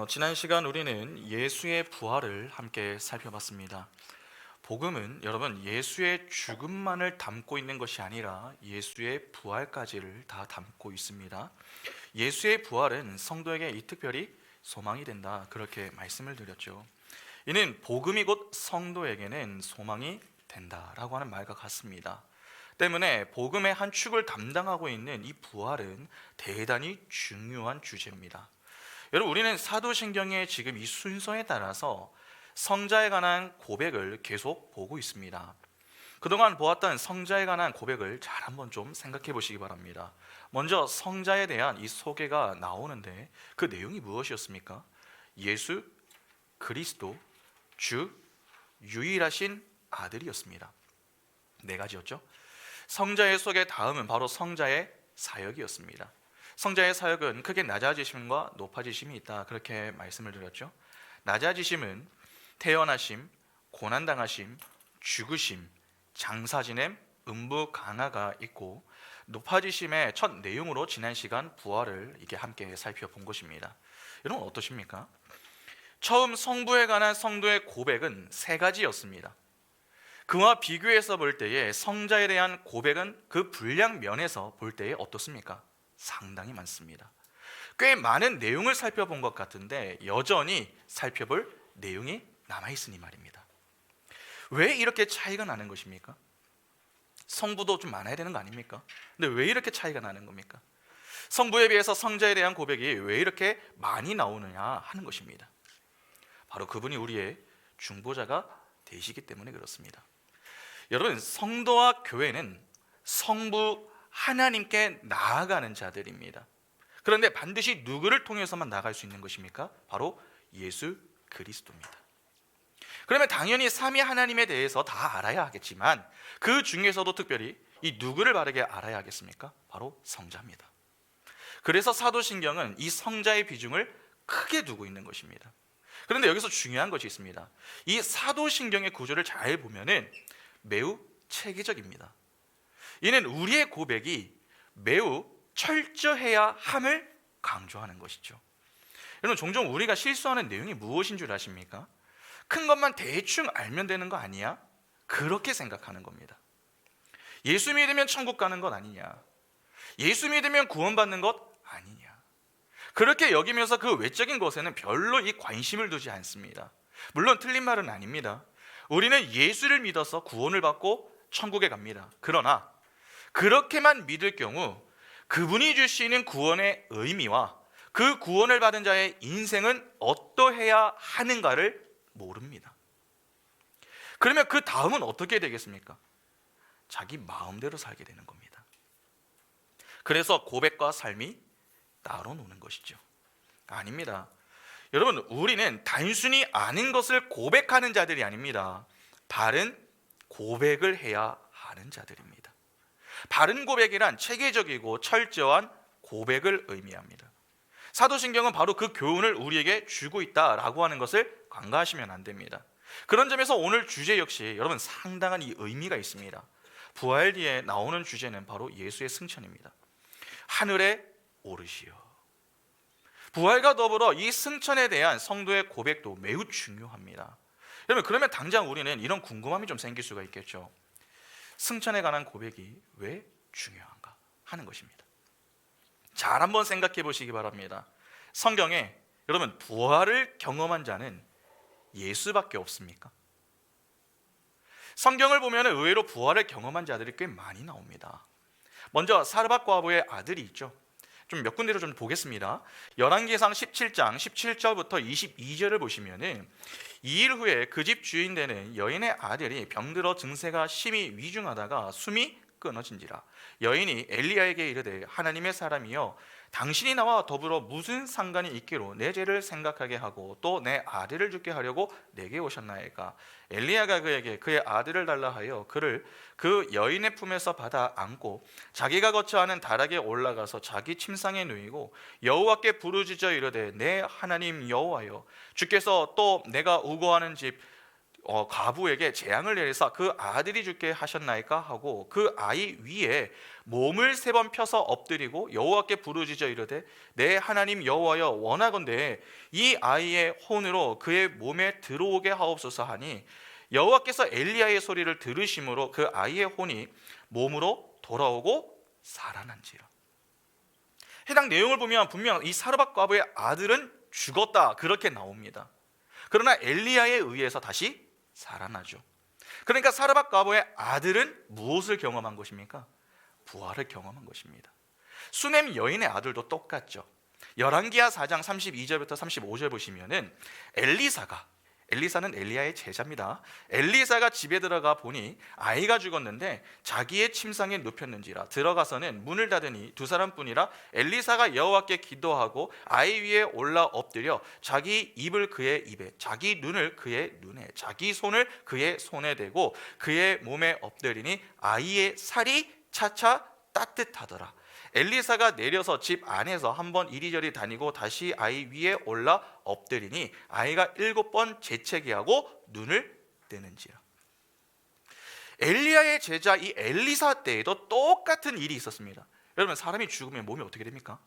지난 시간 우리는 예수의 부활을 함께 살펴봤습니다. 복음은 여러분 예수의 죽음만을 담고 있는 것이 아니라 예수의 부활까지를 다 담고 있습니다. 예수의 부활은 성도에게 이 특별히 소망이 된다, 그렇게 말씀을 드렸죠. 이는 복음이 곧 성도에게는 소망이 된다라고 하는 말과 같습니다. 때문에 복음의 한 축을 담당하고 있는 이 부활은 대단히 중요한 주제입니다. 여러분, 우리는 사도신경의 지금 이 순서에 따라서 성자에 관한 고백을 계속 보고 있습니다. 그동안 보았던 성자에 관한 고백을 잘 한번 좀 생각해 보시기 바랍니다. 먼저 성자에 대한 이 소개가 나오는데 그 내용이 무엇이었습니까? 예수 그리스도 주 유일하신 아들이었습니다. 네 가지였죠. 성자의 소개 다음은 바로 성자의 사역이었습니다. 성자의 사역은 크게 낮아지심과 높아지심이 있다, 그렇게 말씀을 드렸죠. 낮아지심은 태어나심, 고난당하심, 죽으심, 장사 지냄, 음부 강화가 있고, 높아지심의 첫 내용으로 지난 시간 부활을 이게 함께 살펴본 것입니다. 여러분 어떠십니까? 처음 성부에 관한 성도의 고백은 세 가지였습니다. 그와 비교해서 볼 때에 성자에 대한 고백은 그 분량 면에서 볼 때에 어떻습니까? 상당히 많습니다. 꽤 많은 내용을 살펴본 것 같은데 여전히 살펴볼 내용이 남아있으니 말입니다. 왜 이렇게 차이가 나는 것입니까? 성부도 좀 많아야 되는 거 아닙니까? 근데 왜 이렇게 차이가 나는 겁니까? 성부에 비해서 성자에 대한 고백이 왜 이렇게 많이 나오느냐 하는 것입니다. 바로 그분이 우리의 중보자가 되시기 때문에 그렇습니다. 여러분, 성도와 교회는 성부 하나님께 나아가는 자들입니다. 그런데 반드시 누구를 통해서만 나아갈 수 있는 것입니까? 바로 예수 그리스도입니다. 그러면 당연히 삼위 하나님에 대해서 다 알아야 하겠지만 그 중에서도 특별히 이 누구를 바르게 알아야 하겠습니까? 바로 성자입니다. 그래서 사도신경은 이 성자의 비중을 크게 두고 있는 것입니다. 그런데 여기서 중요한 것이 있습니다. 이 사도신경의 구조를 잘 보면은 매우 체계적입니다. 이는 우리의 고백이 매우 철저해야 함을 강조하는 것이죠. 여러분, 종종 우리가 실수하는 내용이 무엇인 줄 아십니까? 큰 것만 대충 알면 되는 거 아니야? 그렇게 생각하는 겁니다. 예수 믿으면 천국 가는 것 아니냐? 예수 믿으면 구원받는 것 아니냐? 그렇게 여기면서 그 외적인 것에는 별로 이 관심을 두지 않습니다. 물론 틀린 말은 아닙니다. 우리는 예수를 믿어서 구원을 받고 천국에 갑니다. 그러나 그렇게만 믿을 경우 그분이 주시는 구원의 의미와 그 구원을 받은 자의 인생은 어떠해야 하는가를 모릅니다. 그러면 그 다음은 어떻게 되겠습니까? 자기 마음대로 살게 되는 겁니다. 그래서 고백과 삶이 따로 노는 것이죠. 아닙니다. 여러분, 우리는 단순히 아는 것을 고백하는 자들이 아닙니다. 바른 고백을 해야 하는 자들입니다. 바른 고백이란 체계적이고 철저한 고백을 의미합니다. 사도신경은 바로 그 교훈을 우리에게 주고 있다라고 하는 것을 간과하시면 안 됩니다. 그런 점에서 오늘 주제 역시 여러분 상당한 이 의미가 있습니다. 부활 뒤에 나오는 주제는 바로 예수의 승천입니다. 하늘에 오르시어. 부활과 더불어 이 승천에 대한 성도의 고백도 매우 중요합니다. 여러분, 그러면 당장 우리는 이런 궁금함이 좀 생길 수가 있겠죠. 승천에 관한 고백이 왜 중요한가 하는 것입니다. 잘 한번 생각해 보시기 바랍니다. 성경에 여러분 부활을 경험한 자는 예수밖에 없습니까? 성경을 보면 의외로 부활을 경험한 자들이 꽤 많이 나옵니다. 먼저 사르밧 과부의 아들이 있죠. 좀 몇 군데로 좀 보겠습니다. 열왕기상 17장 17절부터 22절을 보시면은 2일 후에 그 집 주인 되는 여인의 아들이 병들어 증세가 심히 위중하다가 숨이 끊어진지라. 여인이 엘리야에게 이르되 하나님의 사람이여 당신이 나와 더불어 무슨 상관이 있기로 내 죄를 생각하게 하고 또 내 아들을 죽게 하려고 내게 오셨나이까. 엘리야가 그에게 그의 아들을 달라 하여 그를 그 여인의 품에서 받아 안고 자기가 거처하는 다락에 올라가서 자기 침상에 누이고 여호와께 부르짖어 이르되 내 하나님 여호와여 주께서 또 내가 우거하는 집 과부에게 재앙을 내리사 그 아들이 죽게 하셨나이까 하고 그 아이 위에 몸을 3번 펴서 엎드리고 여호와께 부르짖어 이르되 내 하나님 여호와여 원하건대 이 아이의 혼으로 그의 몸에 들어오게 하옵소서 하니 여호와께서 엘리야의 소리를 들으심으로 그 아이의 혼이 몸으로 돌아오고 살아난지라. 해당 내용을 보면 분명 이 사르밧 과부의 아들은 죽었다 그렇게 나옵니다. 그러나 엘리야에 의해서 다시 살아나죠. 그러니까 사르밧 과부의 아들은 무엇을 경험한 것입니까? 부활을 경험한 것입니다. 수넴 여인의 아들도 똑같죠. 열왕기하 4장 32절부터 35절 보시면은 엘리사는 엘리야의 제자입니다. 엘리사가 집에 들어가 보니 아이가 죽었는데 자기의 침상에 눕혔는지라 들어가서는 문을 닫으니 2사람뿐이라 엘리사가 여호와께 기도하고 아이 위에 올라 엎드려 자기 입을 그의 입에 자기 눈을 그의 눈에 자기 손을 그의 손에 대고 그의 몸에 엎드리니 아이의 살이 차차 따뜻하더라. 엘리사가 내려서 집 안에서 한번 이리저리 다니고 다시 아이 위에 올라 엎드리니 아이가 7번 재채기하고 눈을 뜨는지라. 엘리야의 제자 이 엘리사 때에도 똑같은 일이 있었습니다. 여러분, 사람이 죽으면 몸이 어떻게 됩니까?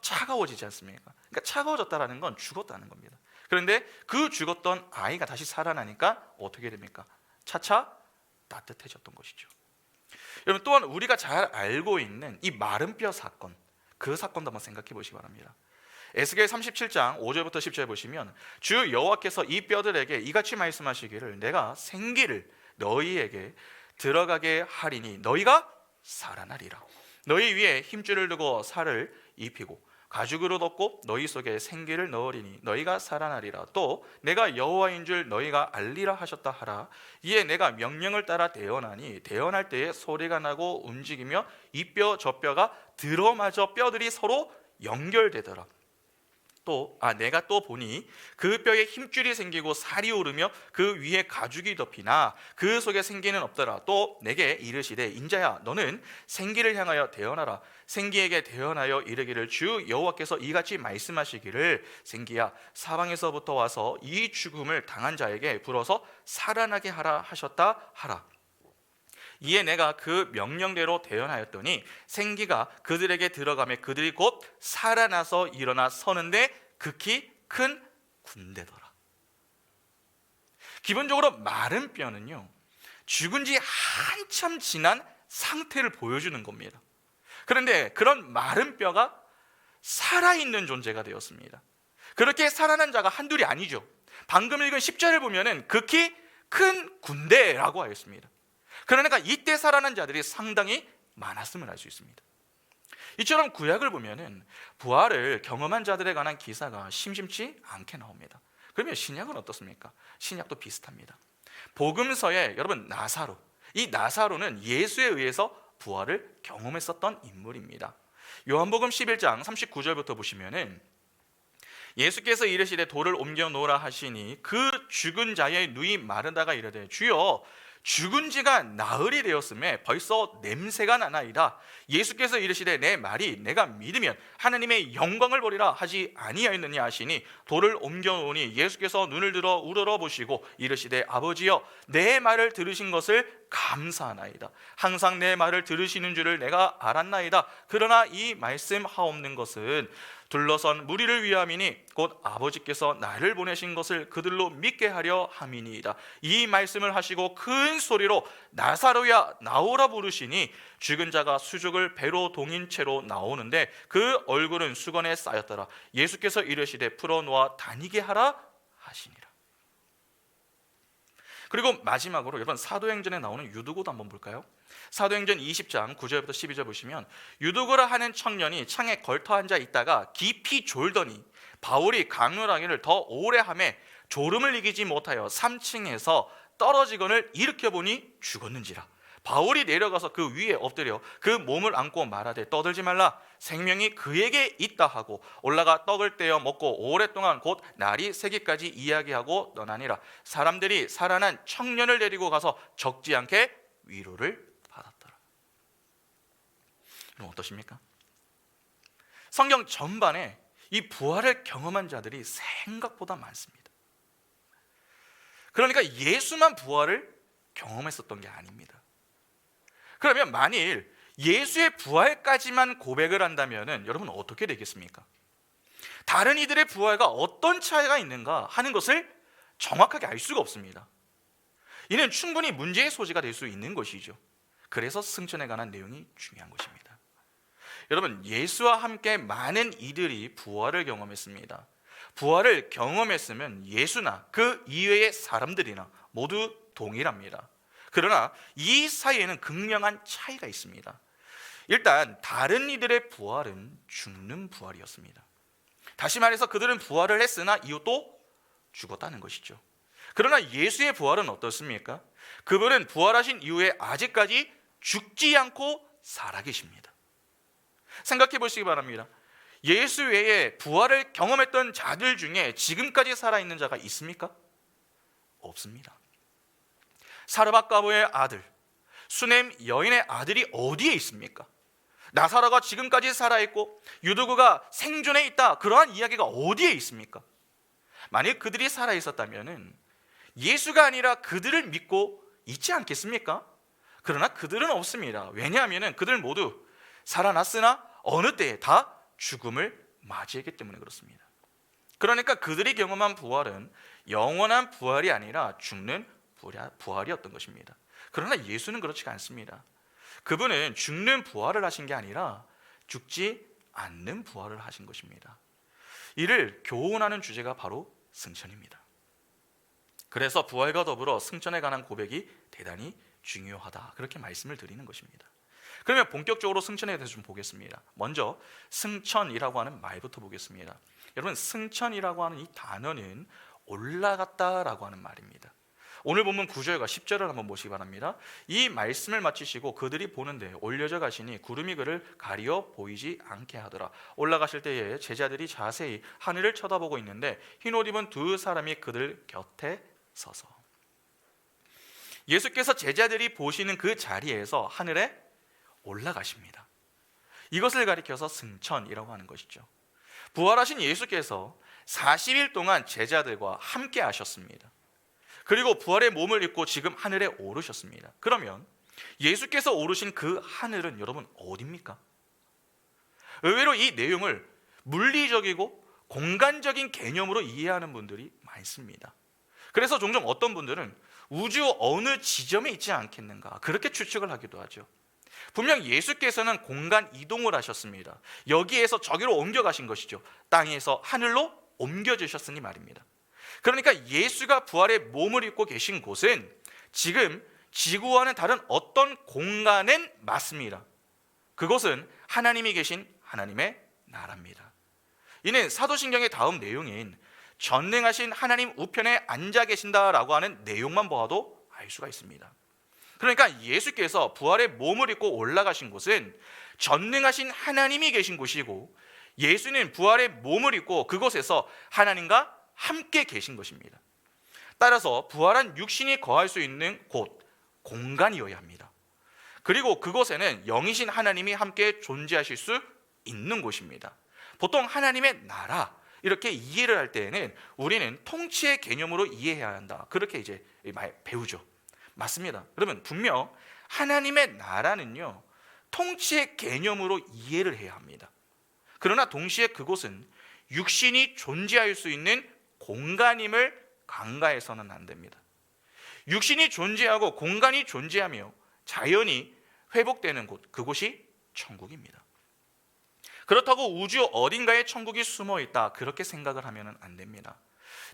차가워지지 않습니까? 그러니까 차가워졌다는 건 죽었다는 겁니다. 그런데 그 죽었던 아이가 다시 살아나니까 어떻게 됩니까? 차차 따뜻해졌던 것이죠. 여러분, 또한 우리가 잘 알고 있는 이 마른 뼈 사건, 그 사건도 한번 생각해 보시기 바랍니다. 에스겔 37장 5절부터 10절 보시면 주 여호와께서 이 뼈들에게 이같이 말씀하시기를 내가 생기를 너희에게 들어가게 하리니 너희가 살아나리라. 너희 위에 힘줄을 두고 살을 입히고 가죽으로 덮고 너희 속에 생기를 넣으리니 너희가 살아나리라. 또 내가 여호와인 줄 너희가 알리라 하셨다 하라. 이에 내가 명령을 따라 대언하니 대언할 때에 소리가 나고 움직이며 이 뼈 저 뼈가 들어맞아 뼈들이 서로 연결되더라. 내가 또 보니 그 뼈에 힘줄이 생기고 살이 오르며 그 위에 가죽이 덮이나 그 속에 생기는 없더라. 또 내게 이르시되 인자야 너는 생기를 향하여 대언하라. 생기에게 대언하여 이르기를 주 여호와께서 이같이 말씀하시기를 생기야 사방에서부터 와서 이 죽음을 당한 자에게 불어서 살아나게 하라 하셨다 하라. 이에 내가 그 명령대로 대언하였더니 생기가 그들에게 들어가며 그들이 곧 살아나서 일어나 서는데 극히 큰 군대더라. 기본적으로 마른 뼈는요, 죽은 지 한참 지난 상태를 보여주는 겁니다. 그런데 그런 마른 뼈가 살아있는 존재가 되었습니다. 그렇게 살아난 자가 한둘이 아니죠. 방금 읽은 10절을 보면은 극히 큰 군대라고 하였습니다. 그러니까 이때 살아난 자들이 상당히 많았음을 알 수 있습니다. 이처럼 구약을 보면은 부활을 경험한 자들에 관한 기사가 심심치 않게 나옵니다. 그러면 신약은 어떻습니까? 신약도 비슷합니다. 복음서에 여러분 이 나사로는 예수에 의해서 부활을 경험했었던 인물입니다. 요한복음 11장 39절부터 보시면은 예수께서 이르시되 돌을 옮겨 놓으라 하시니 그 죽은 자의 눈이 마르다가 이르되 주여 죽은 지가 나흘이 되었음에 벌써 냄새가 나나이다. 예수께서 이르시되 내 말이 내가 믿으면 하나님의 영광을 보리라 하지 아니하였느냐 하시니 돌을 옮겨 놓으니 예수께서 눈을 들어 우러러 보시고 이르시되 아버지여 내 말을 들으신 것을 감사하나이다. 항상 내 말을 들으시는 줄을 내가 알았나이다. 그러나 이 말씀하옵는 것은 둘러선 무리를 위함이니 곧 아버지께서 나를 보내신 것을 그들로 믿게 하려 함이니이다. 이 말씀을 하시고 큰 소리로 나사로야 나오라 부르시니 죽은 자가 수족을 배로 동인 채로 나오는데 그 얼굴은 수건에 쌓였더라. 예수께서 이르시되 풀어놓아 다니게 하라 하시니라. 그리고 마지막으로 여러분 사도행전에 나오는 유두고도 한번 볼까요? 사도행전 20장 9절부터 12절 보시면 유두고라 하는 청년이 창에 걸터 앉아 있다가 깊이 졸더니 바울이 강론하기를 더 오래 하매 졸음을 이기지 못하여 3층에서 떨어지거늘 일으켜 보니 죽었는지라. 바울이 내려가서 그 위에 엎드려 그 몸을 안고 말하되 떠들지 말라 생명이 그에게 있다 하고 올라가 떡을 떼어 먹고 오랫동안 곧 날이 새기까지 이야기하고 떠나니라. 사람들이 살아난 청년을 데리고 가서 적지 않게 위로를 받았더라. 여러분 어떠십니까? 성경 전반에 이 부활을 경험한 자들이 생각보다 많습니다. 그러니까 예수만 부활을 경험했었던 게 아닙니다. 그러면 만일 예수의 부활까지만 고백을 한다면 여러분 어떻게 되겠습니까? 다른 이들의 부활과 어떤 차이가 있는가 하는 것을 정확하게 알 수가 없습니다. 이는 충분히 문제의 소지가 될 수 있는 것이죠. 그래서 승천에 관한 내용이 중요한 것입니다. 여러분, 예수와 함께 많은 이들이 부활을 경험했습니다. 부활을 경험했으면 예수나 그 이외의 사람들이나 모두 동일합니다. 그러나 이 사이에는 극명한 차이가 있습니다. 일단 다른 이들의 부활은 죽는 부활이었습니다. 다시 말해서 그들은 부활을 했으나 이후 죽었다는 것이죠. 그러나 예수의 부활은 어떻습니까? 그분은 부활하신 이후에 아직까지 죽지 않고 살아계십니다. 생각해 보시기 바랍니다. 예수 외에 부활을 경험했던 자들 중에 지금까지 살아있는 자가 있습니까? 없습니다. 사르밧 과부의 아들, 수넴 여인의 아들이 어디에 있습니까? 나사로가 지금까지 살아있고 유두구가 생존해 있다, 그러한 이야기가 어디에 있습니까? 만일 그들이 살아있었다면 예수가 아니라 그들을 믿고 있지 않겠습니까? 그러나 그들은 없습니다. 왜냐하면 그들 모두 살아났으나 어느 때에 다 죽음을 맞이했기 때문에 그렇습니다. 그러니까 그들이 경험한 부활은 영원한 부활이 아니라 죽는 부활이었던 것입니다. 그러나 예수는 그렇지 않습니다. 그분은 죽는 부활을 하신 게 아니라 죽지 않는 부활을 하신 것입니다. 이를 교훈하는 주제가 바로 승천입니다. 그래서 부활과 더불어 승천에 관한 고백이 대단히 중요하다, 그렇게 말씀을 드리는 것입니다. 그러면 본격적으로 승천에 대해서 좀 보겠습니다. 먼저 승천이라고 하는 말부터 보겠습니다. 여러분, 승천이라고 하는 이 단어는 올라갔다라고 하는 말입니다. 오늘 본문 9절과 10절을 한번 보시기 바랍니다. 이 말씀을 마치시고 그들이 보는데 올려져 가시니 구름이 그를 가리어 보이지 않게 하더라. 올라가실 때에 제자들이 자세히 하늘을 쳐다보고 있는데 흰옷 입은 두 사람이 그들 곁에 서서, 예수께서 제자들이 보시는 그 자리에서 하늘에 올라가십니다. 이것을 가리켜서 승천이라고 하는 것이죠. 부활하신 예수께서 40일 동안 제자들과 함께 하셨습니다. 그리고 부활의 몸을 입고 지금 하늘에 오르셨습니다. 그러면 예수께서 오르신 그 하늘은 여러분 어디입니까? 의외로 이 내용을 물리적이고 공간적인 개념으로 이해하는 분들이 많습니다. 그래서 종종 어떤 분들은 우주 어느 지점에 있지 않겠는가, 그렇게 추측을 하기도 하죠. 분명 예수께서는 공간 이동을 하셨습니다. 여기에서 저기로 옮겨가신 것이죠. 땅에서 하늘로 옮겨주셨으니 말입니다. 그러니까 예수가 부활의 몸을 입고 계신 곳은 지금 지구와는 다른 어떤 공간은 맞습니다. 그곳은 하나님이 계신 하나님의 나라입니다. 이는 사도신경의 다음 내용인 전능하신 하나님 우편에 앉아 계신다라고 하는 내용만 보아도 알 수가 있습니다. 그러니까 예수께서 부활의 몸을 입고 올라가신 곳은 전능하신 하나님이 계신 곳이고, 예수는 부활의 몸을 입고 그곳에서 하나님과 함께 계신 것입니다. 따라서 부활한 육신이 거할 수 있는 곳, 공간이어야 합니다. 그리고 그곳에는 영이신 하나님이 함께 존재하실 수 있는 곳입니다. 보통 하나님의 나라 이렇게 이해를 할 때에는 우리는 통치의 개념으로 이해해야 한다, 그렇게 이제 배우죠. 맞습니다. 그러면 분명 하나님의 나라는요, 통치의 개념으로 이해를 해야 합니다. 그러나 동시에 그곳은 육신이 존재할 수 있는 공간임을 간과해서는 안 됩니다. 육신이 존재하고 공간이 존재하며 자연이 회복되는 곳, 그곳이 천국입니다. 그렇다고 우주 어딘가에 천국이 숨어 있다, 그렇게 생각을 하면 안 됩니다.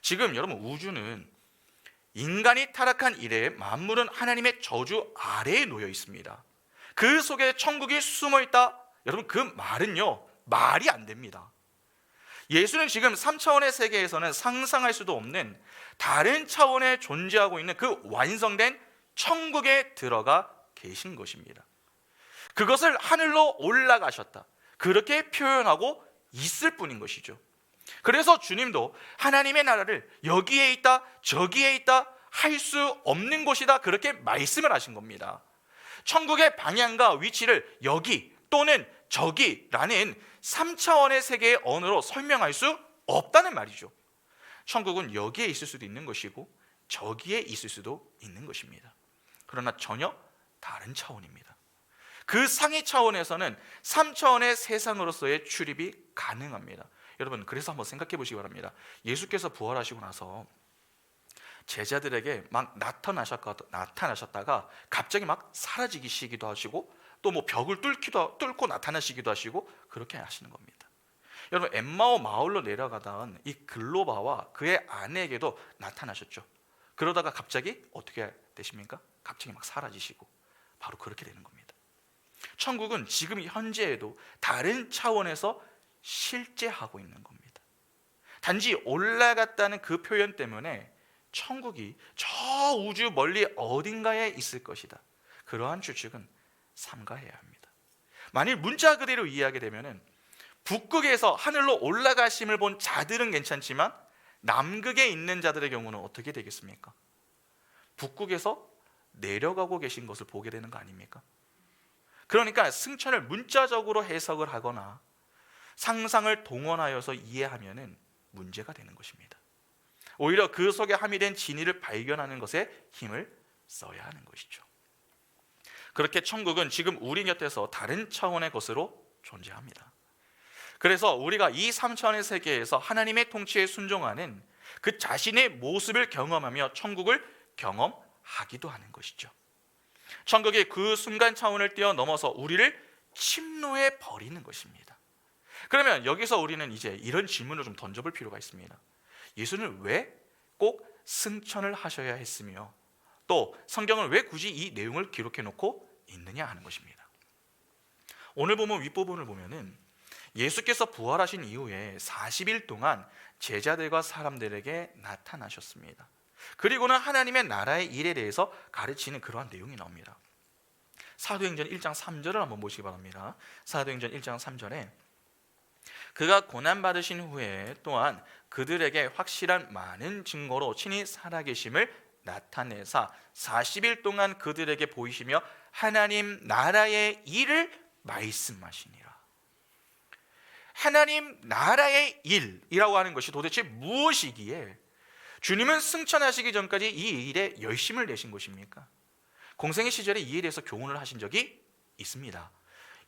지금 여러분, 우주는 인간이 타락한 이래 만물은 하나님의 저주 아래에 놓여 있습니다. 그 속에 천국이 숨어 있다, 여러분, 그 말은요, 말이 안 됩니다. 예수는 지금 3차원의 세계에서는 상상할 수도 없는 다른 차원에 존재하고 있는 그 완성된 천국에 들어가 계신 것입니다. 그것을 하늘로 올라가셨다, 그렇게 표현하고 있을 뿐인 것이죠. 그래서 주님도 하나님의 나라를 여기에 있다 저기에 있다 할 수 없는 곳이다, 그렇게 말씀을 하신 겁니다. 천국의 방향과 위치를 여기 또는 저기라는 3차원의 세계의 언어로 설명할 수 없다는 말이죠. 천국은 여기에 있을 수도 있는 것이고 저기에 있을 수도 있는 것입니다. 그러나 전혀 다른 차원입니다. 그 상위 차원에서는 3차원의 세상으로서의 출입이 가능합니다. 여러분, 그래서 한번 생각해 보시기 바랍니다. 예수께서 부활하시고 나서 제자들에게 막 나타나셨다가 갑자기 막 사라지시기도 하시고, 또 뭐 벽을 뚫고 나타나시기도 하시고, 그렇게 하시는 겁니다. 여러분, 엠마오 마을로 내려가던 이 글로바와 그의 아내에게도 나타나셨죠. 그러다가 갑자기 어떻게 되십니까? 갑자기 막 사라지시고, 바로 그렇게 되는 겁니다. 천국은 지금 현재에도 다른 차원에서 실제하고 있는 겁니다. 단지 올라갔다는 그 표현 때문에 천국이 저 우주 멀리 어딘가에 있을 것이다, 그러한 추측은 삼가해야 합니다. 만일 문자 그대로 이해하게 되면은 북극에서 하늘로 올라가심을 본 자들은 괜찮지만 남극에 있는 자들의 경우는 어떻게 되겠습니까? 북극에서 내려가고 계신 것을 보게 되는 거 아닙니까? 그러니까 승천을 문자적으로 해석을 하거나 상상을 동원하여서 이해하면은 문제가 되는 것입니다. 오히려 그 속에 함유된 진리를 발견하는 것에 힘을 써야 하는 것이죠. 그렇게 천국은 지금 우리 곁에서 다른 차원의 것으로 존재합니다. 그래서 우리가 이 3차원의 세계에서 하나님의 통치에 순종하는 그 자신의 모습을 경험하며 천국을 경험하기도 하는 것이죠. 천국이 그 순간 차원을 뛰어넘어서 우리를 침노해 버리는 것입니다. 그러면 여기서 우리는 이제 이런 질문을 좀 던져볼 필요가 있습니다. 예수는 왜 꼭 승천을 하셔야 했으며, 또 성경은 왜 굳이 이 내용을 기록해 놓고 있느냐 하는 것입니다. 오늘 보면 윗부분을 보면은 예수께서 부활하신 이후에 40일 동안 제자들과 사람들에게 나타나셨습니다. 그리고는 하나님의 나라의 일에 대해서 가르치는 그러한 내용이 나옵니다. 사도행전 1장 3절을 한번 보시기 바랍니다. 사도행전 1장 3절에 그가 고난받으신 후에 또한 그들에게 확실한 많은 증거로 친히 살아계심을 나타내사 40일 동안 그들에게 보이시며 하나님 나라의 일을 말씀하시니라. 하나님 나라의 일이라고 하는 것이 도대체 무엇이기에 주님은 승천하시기 전까지 이 일에 열심을 내신 것입니까? 공생의 시절에 이에 대해서 교훈을 하신 적이 있습니다.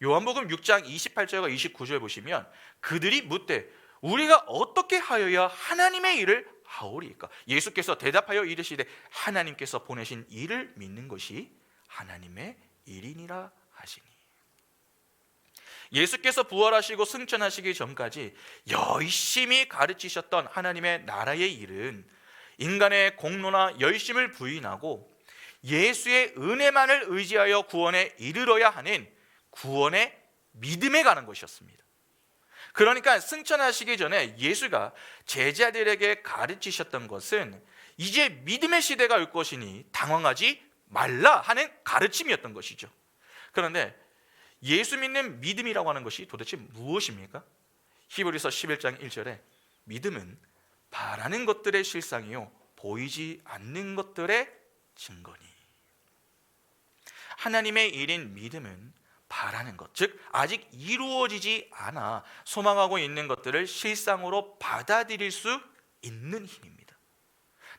요한복음 6장 28절과 29절 보시면 그들이 묻되 우리가 어떻게 하여야 하나님의 일을 하오리까? 예수께서 대답하여 이르시되 하나님께서 보내신 일을 믿는 것이 하나님의 일이니라 하시니. 예수께서 부활하시고 승천하시기 전까지 열심히 가르치셨던 하나님의 나라의 일은 인간의 공로나 열심을 부인하고 예수의 은혜만을 의지하여 구원에 이르러야 하는 구원의 믿음에 가는 것이었습니다. 그러니까 승천하시기 전에 예수가 제자들에게 가르치셨던 것은 이제 믿음의 시대가 올 것이니 당황하지 말라 하는 가르침이었던 것이죠. 그런데 예수 믿는 믿음이라고 하는 것이 도대체 무엇입니까? 히브리서 11장 1절에 믿음은 바라는 것들의 실상이요 보이지 않는 것들의 증거니. 하나님의 일인 믿음은 바라는 것, 즉 아직 이루어지지 않아 소망하고 있는 것들을 실상으로 받아들일 수 있는 힘입니다.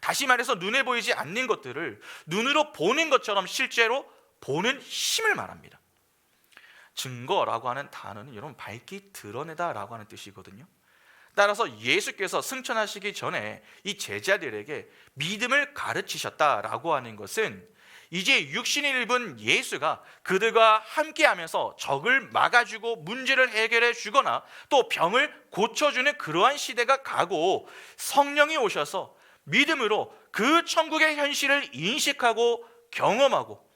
다시 말해서 눈에 보이지 않는 것들을 눈으로 보는 것처럼 실제로 보는 힘을 말합니다. 증거라고 하는 단어는 여러분 밝히 드러내다라고 하는 뜻이거든요. 따라서 예수께서 승천하시기 전에 이 제자들에게 믿음을 가르치셨다라고 하는 것은 이제 육신을 입은 예수가 그들과 함께하면서 적을 막아주고 문제를 해결해 주거나 또 병을 고쳐주는 그러한 시대가 가고 성령이 오셔서 믿음으로 그 천국의 현실을 인식하고 경험하고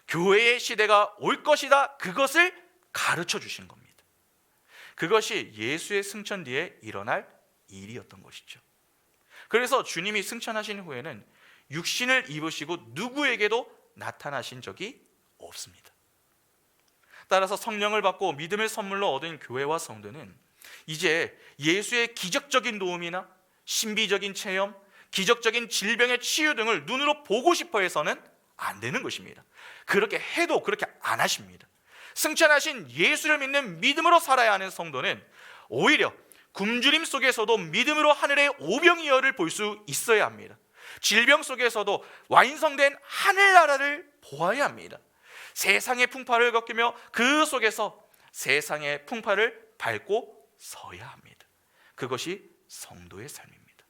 교회의 시대가 올 것이다, 그것을 가르쳐 주신 겁니다. 그것이 예수의 승천 뒤에 일어날 일이었던 것이죠. 그래서 주님이 승천하신 후에는 육신을 입으시고 누구에게도 나타나신 적이 없습니다. 따라서 성령을 받고 믿음을 선물로 얻은 교회와 성도는 이제 예수의 기적적인 도움이나 신비적인 체험, 기적적인 질병의 치유 등을 눈으로 보고 싶어 해서는 안 되는 것입니다. 그렇게 해도 그렇게 안 하십니다. 승천하신 예수를 믿는 믿음으로 살아야 하는 성도는 오히려 굶주림 속에서도 믿음으로 하늘의 오병이어를 볼 수 있어야 합니다. 질병 속에서도 완성된 하늘나라를 보아야 합니다. 세상의 풍파를 겪으며 그 속에서 세상의 풍파를 밟고 서야 합니다. 그것이 성도의 삶입니다.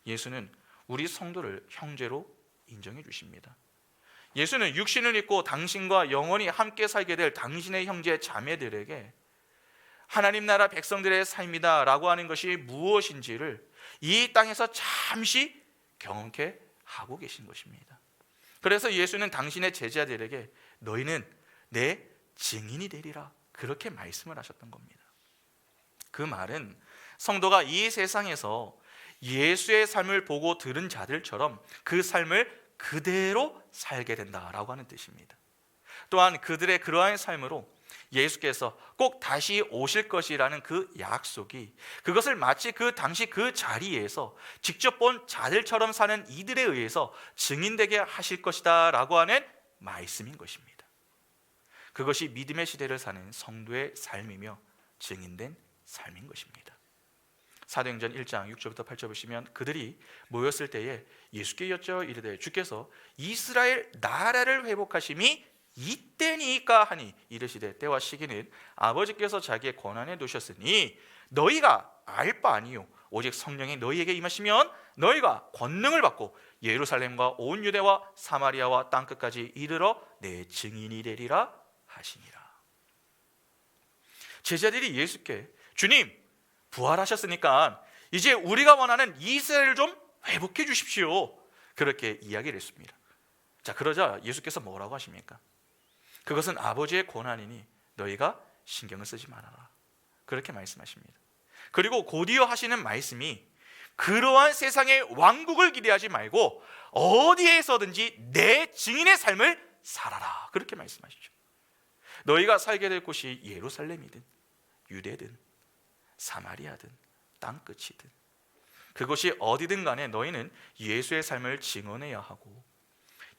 예수는 우리 성도를 형제로 인정해 주십니다. 예수는 육신을 입고 당신과 영원히 함께 살게 될 당신의 형제 자매들에게 하나님 나라 백성들의 삶이다 라고 하는 것이 무엇인지를 이 땅에서 잠시 경험케 하고 계신 것입니다. 그래서 예수는 당신의 제자들에게 너희는 내 증인이 되리라 그렇게 말씀을 하셨던 겁니다. 그 말은 성도가 이 세상에서 예수의 삶을 보고 들은 자들처럼 그 삶을 그대로 살게 된다라고 하는 뜻입니다. 또한 그들의 그러한 삶으로 예수께서 꼭 다시 오실 것이라는 그 약속이 그것을 마치 그 당시 그 자리에서 직접 본 자들처럼 사는 이들에 의해서 증인되게 하실 것이다 라고 하는 말씀인 것입니다. 그것이 믿음의 시대를 사는 성도의 삶이며 증인된 삶인 것입니다. 사도행전 1장 6절부터 8절 보시면 그들이 모였을 때에 예수께 여쭈어 이르되 주께서 이스라엘 나라를 회복하심이 이때니까 하니 이르시되 때와 시기는 아버지께서 자기의 권한에 두셨으니 너희가 알 바 아니요 오직 성령이 너희에게 임하시면 너희가 권능을 받고 예루살렘과 온 유대와 사마리아와 땅끝까지 이르러 내 증인이 되리라 하시니라. 제자들이 예수께 주님 부활하셨으니까 이제 우리가 원하는 이스라엘을 좀 회복해 주십시오 그렇게 이야기를 했습니다. 자, 그러자 예수께서 뭐라고 하십니까? 그것은 아버지의 권한이니 너희가 신경을 쓰지 말아라 그렇게 말씀하십니다. 그리고 곧이어 하시는 말씀이 그러한 세상의 왕국을 기대하지 말고 어디에서든지 내 증인의 삶을 살아라 그렇게 말씀하시죠. 너희가 살게 될 곳이 예루살렘이든 유대든 사마리아든 땅끝이든 그것이 어디든 간에 너희는 예수의 삶을 증언해야 하고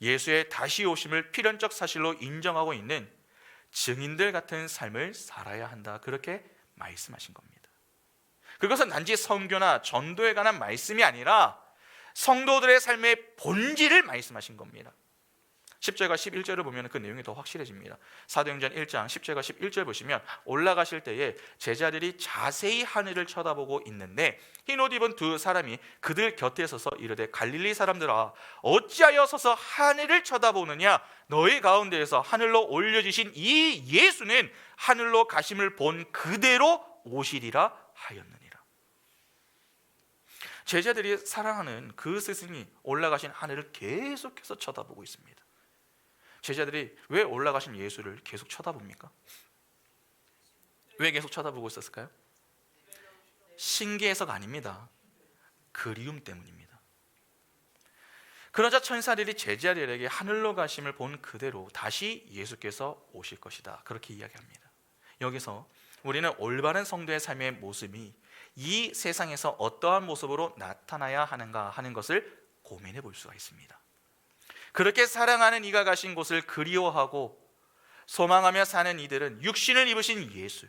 예수의 다시 오심을 필연적 사실로 인정하고 있는 증인들 같은 삶을 살아야 한다 그렇게 말씀하신 겁니다. 그것은 단지 선교나 전도에 관한 말씀이 아니라 성도들의 삶의 본질을 말씀하신 겁니다. 10절과 11절을 보면 그 내용이 더 확실해집니다. 사도행전 1장 10절과 11절 보시면 올라가실 때에 제자들이 자세히 하늘을 쳐다보고 있는데 흰옷 입은 두 사람이 그들 곁에 서서 이르되 갈릴리 사람들아 어찌하여 서서 하늘을 쳐다보느냐 너희 가운데에서 하늘로 올려지신 이 예수는 하늘로 가심을 본 그대로 오시리라 하였느니라. 제자들이 사랑하는 그 스승이 올라가신 하늘을 계속해서 쳐다보고 있습니다. 제자들이 왜 올라가신 예수를 계속 쳐다봅니까? 왜 계속 쳐다보고 있었을까요? 신기해서가 아닙니다. 그리움 때문입니다. 그러자 천사들이 제자들에게 하늘로 가심을 본 그대로 다시 예수께서 오실 것이다 그렇게 이야기합니다. 여기서 우리는 올바른 성도의 삶의 모습이 이 세상에서 어떠한 모습으로 나타나야 하는가 하는 것을 고민해 볼 수가 있습니다. 그렇게 사랑하는 이가 가신 곳을 그리워하고 소망하며 사는 이들은 육신을 입으신 예수,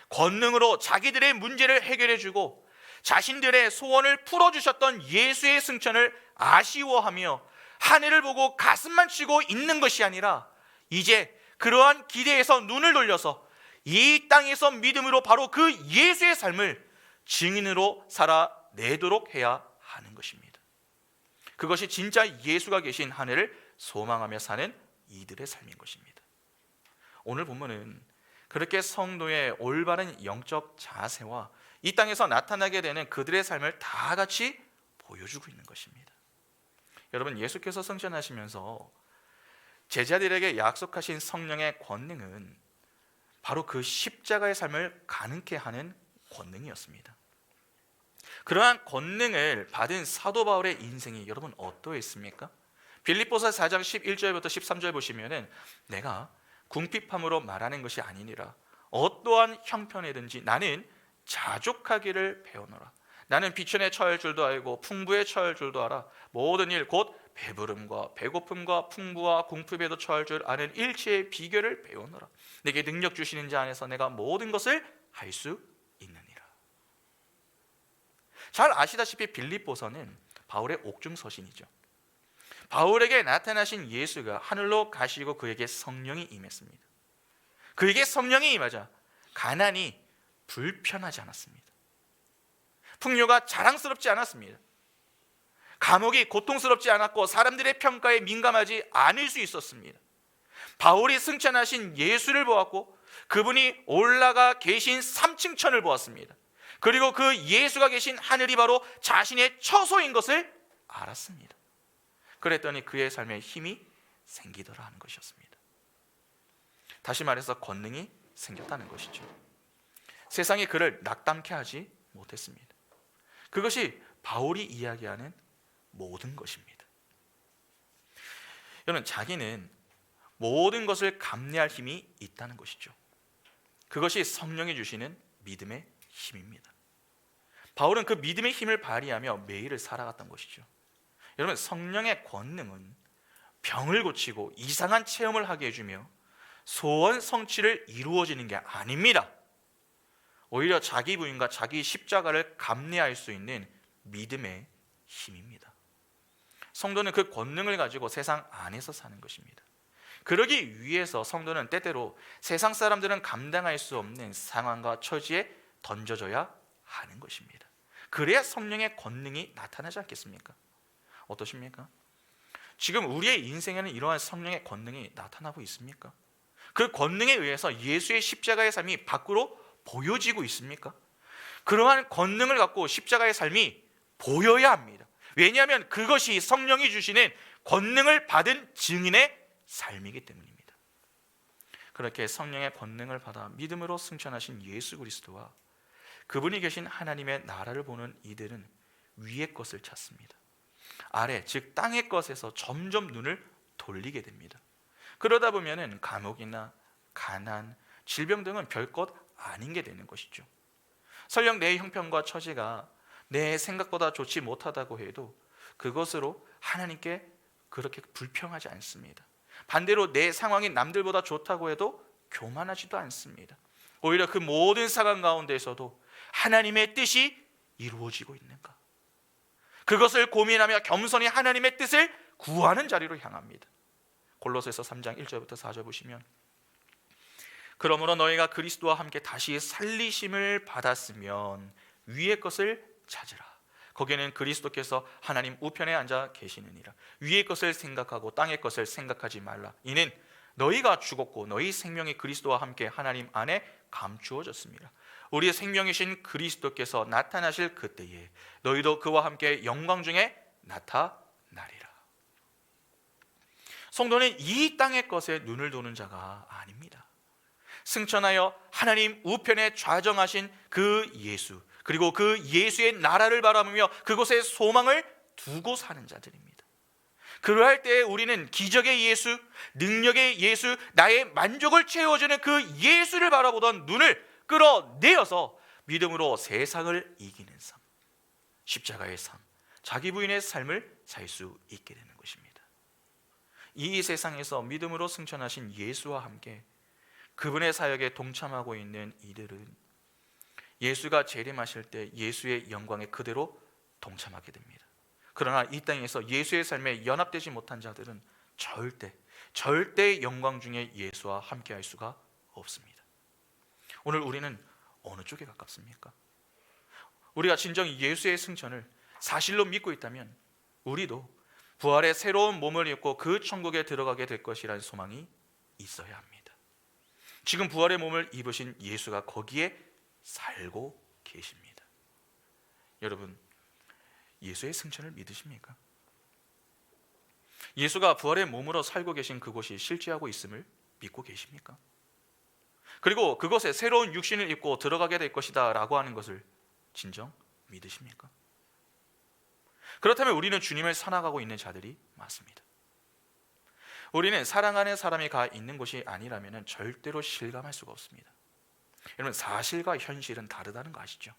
권능으로 자기들의 문제를 해결해 주고 자신들의 소원을 풀어주셨던 예수의 승천을 아쉬워하며 하늘을 보고 가슴만 치고 있는 것이 아니라 이제 그러한 기대에서 눈을 돌려서 이 땅에서 믿음으로 바로 그 예수의 삶을 증인으로 살아내도록 해야 하는 것입니다. 그것이 진짜 예수가 계신 하늘을 소망하며 사는 이들의 삶인 것입니다. 오늘 본문은 그렇게 성도의 올바른 영적 자세와 이 땅에서 나타나게 되는 그들의 삶을 다 같이 보여주고 있는 것입니다. 여러분, 예수께서 승천하시면서 제자들에게 약속하신 성령의 권능은 바로 그 십자가의 삶을 가능케 하는 권능이었습니다. 그러한 권능을 받은 사도 바울의 인생이 여러분 어떠했습니까? 빌립보서 4장 11절부터 13절 보시면은 내가 궁핍함으로 말하는 것이 아니니라 어떠한 형편이든지 나는 자족하기를 배우노라. 나는 비천에 처할 줄도 알고 풍부에 처할 줄도 알아. 모든 일 곧 배부름과 배고픔과 풍부와 궁핍에도 처할 줄 아는 일체의 비결을 배우노라. 내게 능력 주시는 자 안에서 내가 모든 것을 할 수 있느니라. 잘 아시다시피 빌립보서는 바울의 옥중서신이죠. 바울에게 나타나신 예수가 하늘로 가시고 그에게 성령이 임했습니다. 그에게 성령이 임하자 가난이 불편하지 않았습니다. 풍요가 자랑스럽지 않았습니다. 감옥이 고통스럽지 않았고 사람들의 평가에 민감하지 않을 수 있었습니다. 바울이 승천하신 예수를 보았고 그분이 올라가 계신 3층 천을 보았습니다. 그리고 그 예수가 계신 하늘이 바로 자신의 처소인 것을 알았습니다. 그랬더니 그의 삶에 힘이 생기더라 하는 것이었습니다. 다시 말해서 권능이 생겼다는 것이죠. 세상이 그를 낙담케 하지 못했습니다. 그것이 바울이 이야기하는 모든 것입니다. 여러분, 자기는 모든 것을 감내할 힘이 있다는 것이죠. 그것이 성령이 주시는 믿음의 힘입니다. 바울은 그 믿음의 힘을 발휘하며 매일을 살아갔던 것이죠. 여러분, 성령의 권능은 병을 고치고 이상한 체험을 하게 해주며 소원 성취를 이루어지는 게 아닙니다. 오히려 자기 부인과 자기 십자가를 감내할 수 있는 믿음의 힘입니다. 성도는 그 권능을 가지고 세상 안에서 사는 것입니다. 그러기 위해서 성도는 때때로 세상 사람들은 감당할 수 없는 상황과 처지에 던져져야 하는 것입니다. 그래야 성령의 권능이 나타나지 않겠습니까? 어떠십니까? 지금 우리의 인생에는 이러한 성령의 권능이 나타나고 있습니까? 그 권능에 의해서 예수의 십자가의 삶이 밖으로 보여지고 있습니까? 그러한 권능을 갖고 십자가의 삶이 보여야 합니다. 왜냐하면 그것이 성령이 주시는 권능을 받은 증인의 삶이기 때문입니다. 그렇게 성령의 권능을 받아 믿음으로 승천하신 예수 그리스도와 그분이 계신 하나님의 나라를 보는 이들은 위의 것을 찾습니다. 아래, 즉 땅의 것에서 점점 눈을 돌리게 됩니다. 그러다 보면은 감옥이나 가난, 질병 등은 별것 아닌 게 되는 것이죠. 설령 내 형편과 처지가 내 생각보다 좋지 못하다고 해도 그것으로 하나님께 그렇게 불평하지 않습니다. 반대로 내 상황이 남들보다 좋다고 해도 교만하지도 않습니다. 오히려 그 모든 상황 가운데서도 하나님의 뜻이 이루어지고 있는가, 그것을 고민하며 겸손히 하나님의 뜻을 구하는 자리로 향합니다. 골로새서 3장 1절부터 4절 보시면, 그러므로 너희가 그리스도와 함께 다시 살리심을 받았으면 위의 것을 찾으라. 거기에는 그리스도께서 하나님 우편에 앉아 계시느니라. 위의 것을 생각하고 땅의 것을 생각하지 말라. 이는 너희가 죽었고 너희 생명이 그리스도와 함께 하나님 안에 감추어졌습니다. 우리의 생명이신 그리스도께서 나타나실 그때에 너희도 그와 함께 영광 중에 나타나리라. 성도는 이 땅의 것에 눈을 두는 자가 아닙니다. 승천하여 하나님 우편에 좌정하신 그 예수, 그리고 그 예수의 나라를 바라보며 그곳에 소망을 두고 사는 자들입니다. 그러할 때에 우리는 기적의 예수, 능력의 예수, 나의 만족을 채워주는 그 예수를 바라보던 눈을 끌어내어서 믿음으로 세상을 이기는 삶, 십자가의 삶, 자기 부인의 삶을 살 수 있게 되는 것입니다. 이 세상에서 믿음으로 승천하신 예수와 함께 그분의 사역에 동참하고 있는 이들은 예수가 재림하실 때 예수의 영광에 그대로 동참하게 됩니다. 그러나 이 땅에서 예수의 삶에 연합되지 못한 자들은 절대 영광 중에 예수와 함께할 수가 없습니다. 오늘 우리는 어느 쪽에 가깝습니까? 우리가 진정 예수의 승천을 사실로 믿고 있다면 우리도 부활의 새로운 몸을 입고 그 천국에 들어가게 될 것이라는 소망이 있어야 합니다. 지금 부활의 몸을 입으신 예수가 거기에 살고 계십니다. 여러분, 예수의 승천을 믿으십니까? 예수가 부활의 몸으로 살고 계신 그곳이 실제하고 있음을 믿고 계십니까? 그리고 그것에 새로운 육신을 입고 들어가게 될 것이다 라고 하는 것을 진정 믿으십니까? 그렇다면 우리는 주님을 사랑하고 있는 자들이 맞습니다. 우리는 사랑하는 사람이 가 있는 곳이 아니라면 절대로 실감할 수가 없습니다. 여러분, 사실과 현실은 다르다는 거 아시죠?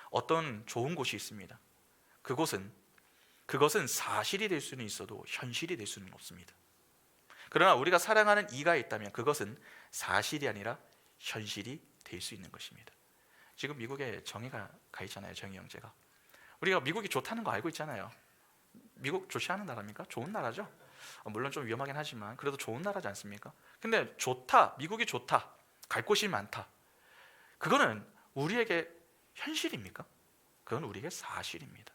어떤 좋은 곳이 있습니다. 그것은 사실이 될 수는 있어도 현실이 될 수는 없습니다. 그러나 우리가 사랑하는 이가 있다면 그것은 사실이 아니라 현실이 될 수 있는 것입니다. 지금 미국에 정의가 가 있잖아요. 정의 형제가 우리가 미국이 좋다는 거 알고 있잖아요. 미국 좋지 않은 나라입니까? 좋은 나라죠. 물론 좀 위험하긴 하지만 그래도 좋은 나라지 않습니까? 근데 좋다, 미국이 좋다, 갈 곳이 많다, 그거는 우리에게 현실입니까? 그건 우리에게 사실입니다.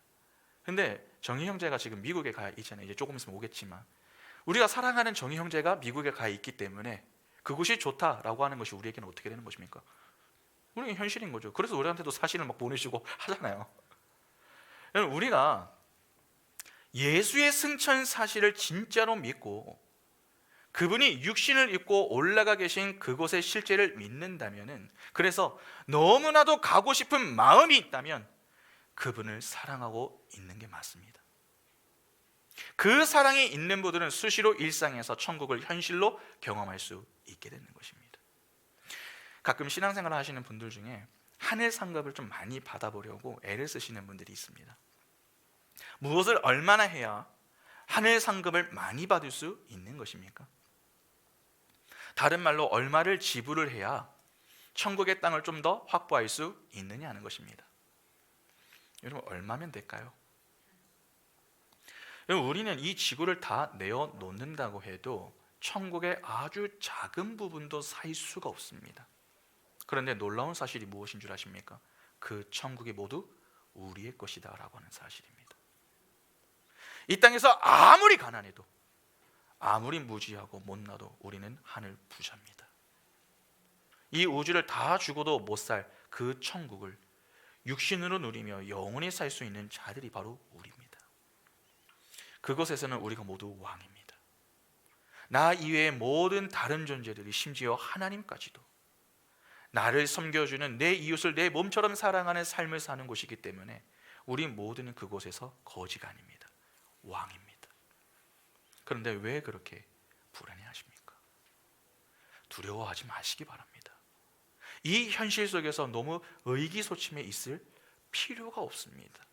근데 정희 형제가 지금 미국에 가 있잖아요. 이제 조금 있으면 오겠지만 우리가 사랑하는 정희 형제가 미국에 가 있기 때문에 그곳이 좋다라고 하는 것이 우리에게는 어떻게 되는 것입니까? 우리에게 현실인 거죠. 그래서 우리한테도 사진을 막 보내주고 하잖아요. 우리가 예수의 승천 사실을 진짜로 믿고 그분이 육신을 입고 올라가 계신 그곳의 실제를 믿는다면은, 그래서 너무나도 가고 싶은 마음이 있다면 그분을 사랑하고 있는 게 맞습니다. 그 사랑이 있는 분들은 수시로 일상에서 천국을 현실로 경험할 수 있게 되는 것입니다. 가끔 신앙생활을 하시는 분들 중에 하늘 상급을 좀 많이 받아보려고 애를 쓰시는 분들이 있습니다. 무엇을 얼마나 해야 하늘 상급을 많이 받을 수 있는 것입니까? 다른 말로 얼마를 지불을 해야 천국의 땅을 좀 더 확보할 수 있느냐 하는 것입니다. 여러분, 얼마면 될까요? 여러분, 우리는 이 지구를 다 내어 놓는다고 해도 천국의 아주 작은 부분도 살 수가 없습니다. 그런데 놀라운 사실이 무엇인 줄 아십니까? 그 천국이 모두 우리의 것이다 라고 하는 사실입니다. 이 땅에서 아무리 가난해도, 아무리 무지하고 못나도 우리는 하늘 부자입니다. 이 우주를 다 주고도 못 살 그 천국을 육신으로 누리며 영원히 살 수 있는 자들이 바로 우리입니다. 그곳에서는 우리가 모두 왕입니다. 나 이외의 모든 다른 존재들이, 심지어 하나님까지도 나를 섬겨주는, 내 이웃을 내 몸처럼 사랑하는 삶을 사는 곳이기 때문에 우리 모두는 그곳에서 거지가 아닙니다. 왕입니다. 그런데 왜 그렇게 불안해하십니까? 두려워하지 마시기 바랍니다. 이 현실 속에서 너무 의기소침해 있을 필요가 없습니다.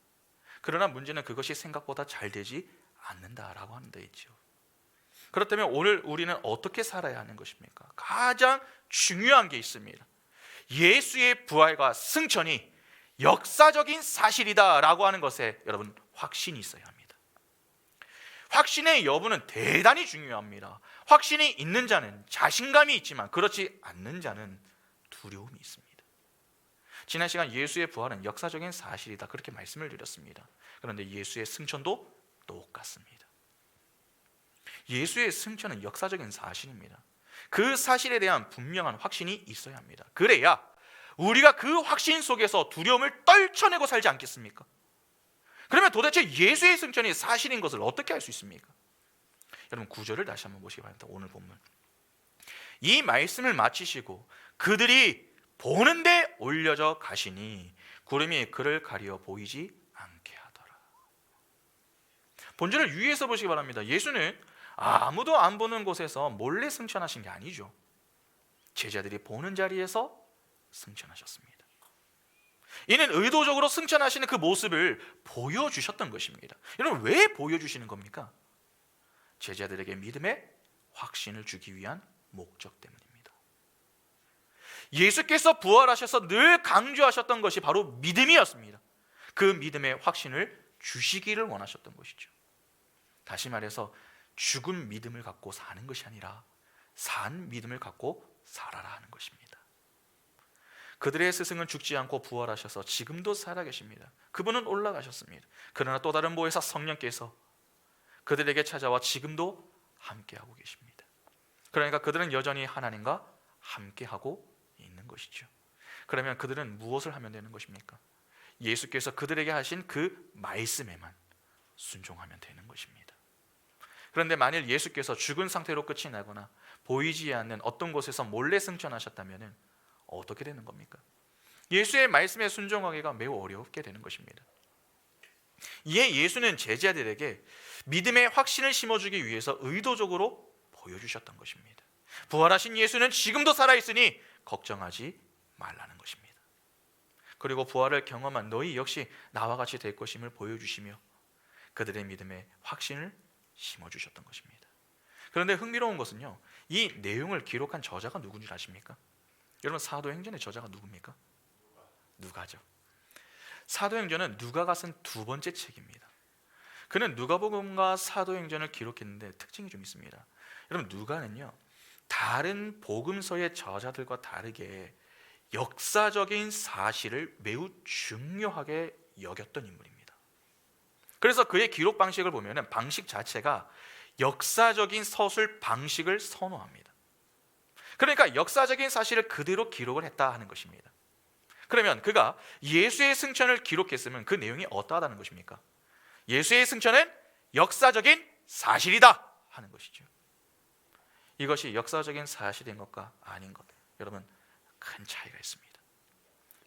그러나 문제는 그것이 생각보다 잘 되지 않는다라고 하는 데 있죠. 그렇다면 오늘 우리는 어떻게 살아야 하는 것입니까? 가장 중요한 게 있습니다. 예수의 부활과 승천이 역사적인 사실이다라고 하는 것에 여러분 확신이 있어야 합니다. 확신의 여부는 대단히 중요합니다. 확신이 있는 자는 자신감이 있지만 그렇지 않는 자는 두려움이 있습니다. 지난 시간 예수의 부활은 역사적인 사실이다 그렇게 말씀을 드렸습니다. 그런데 예수의 승천도 똑같습니다. 예수의 승천은 역사적인 사실입니다. 그 사실에 대한 분명한 확신이 있어야 합니다. 그래야 우리가 그 확신 속에서 두려움을 떨쳐내고 살지 않겠습니까? 그러면 도대체 예수의 승천이 사실인 것을 어떻게 알 수 있습니까? 여러분, 9절을 다시 한번 보시기 바랍니다. 오늘 본문. 이 말씀을 마치시고 그들이 보는데 올려져 가시니 구름이 그를 가리어 보이지 않게 하더라. 본절을 유의해서 보시기 바랍니다. 예수는 아무도 안 보는 곳에서 몰래 승천하신 게 아니죠. 제자들이 보는 자리에서 승천하셨습니다. 이는 의도적으로 승천하시는 그 모습을 보여주셨던 것입니다. 여러분, 왜 보여주시는 겁니까? 제자들에게 믿음의 확신을 주기 위한 목적 때문입니다. 예수께서 부활하셔서 늘 강조하셨던 것이 바로 믿음이었습니다. 그 믿음의 확신을 주시기를 원하셨던 것이죠. 다시 말해서 죽은 믿음을 갖고 사는 것이 아니라 산 믿음을 갖고 살아라 하는 것입니다. 그들의 스승은 죽지 않고 부활하셔서 지금도 살아계십니다. 그분은 올라가셨습니다. 그러나 또 다른 보혜사 성령께서 그들에게 찾아와 지금도 함께하고 계십니다. 그러니까 그들은 여전히 하나님과 함께하고 있는 것이죠. 그러면 그들은 무엇을 하면 되는 것입니까? 예수께서 그들에게 하신 그 말씀에만 순종하면 되는 것입니다. 그런데 만일 예수께서 죽은 상태로 끝이 나거나 보이지 않는 어떤 곳에서 몰래 승천하셨다면 어떻게 되는 겁니까? 예수의 말씀에 순종하기가 매우 어렵게 되는 것입니다. 이에 예수는 제자들에게 믿음의 확신을 심어주기 위해서 의도적으로 보여주셨던 것입니다. 부활하신 예수는 지금도 살아있으니 걱정하지 말라는 것입니다. 그리고 부활을 경험한 너희 역시 나와 같이 될 것임을 보여주시며 그들의 믿음에 확신을 심어주셨던 것입니다. 그런데 흥미로운 것은요, 이 내용을 기록한 저자가 누군지 아십니까? 여러분, 사도행전의 저자가 누굽니까? 누가죠. 사도행전은 누가가 쓴 두 번째 책입니다. 그는 누가복음과 사도행전을 기록했는데 특징이 좀 있습니다. 여러분, 누가는요, 다른 복음서의 저자들과 다르게 역사적인 사실을 매우 중요하게 여겼던 인물입니다. 그래서 그의 기록 방식을 보면 방식 자체가 역사적인 서술 방식을 선호합니다. 그러니까 역사적인 사실을 그대로 기록을 했다 하는 것입니다. 그러면 그가 예수의 승천을 기록했으면 그 내용이 어떠하다는 것입니까? 예수의 승천은 역사적인 사실이다 하는 것이죠. 이것이 역사적인 사실인 것과 아닌 것, 여러분, 큰 차이가 있습니다.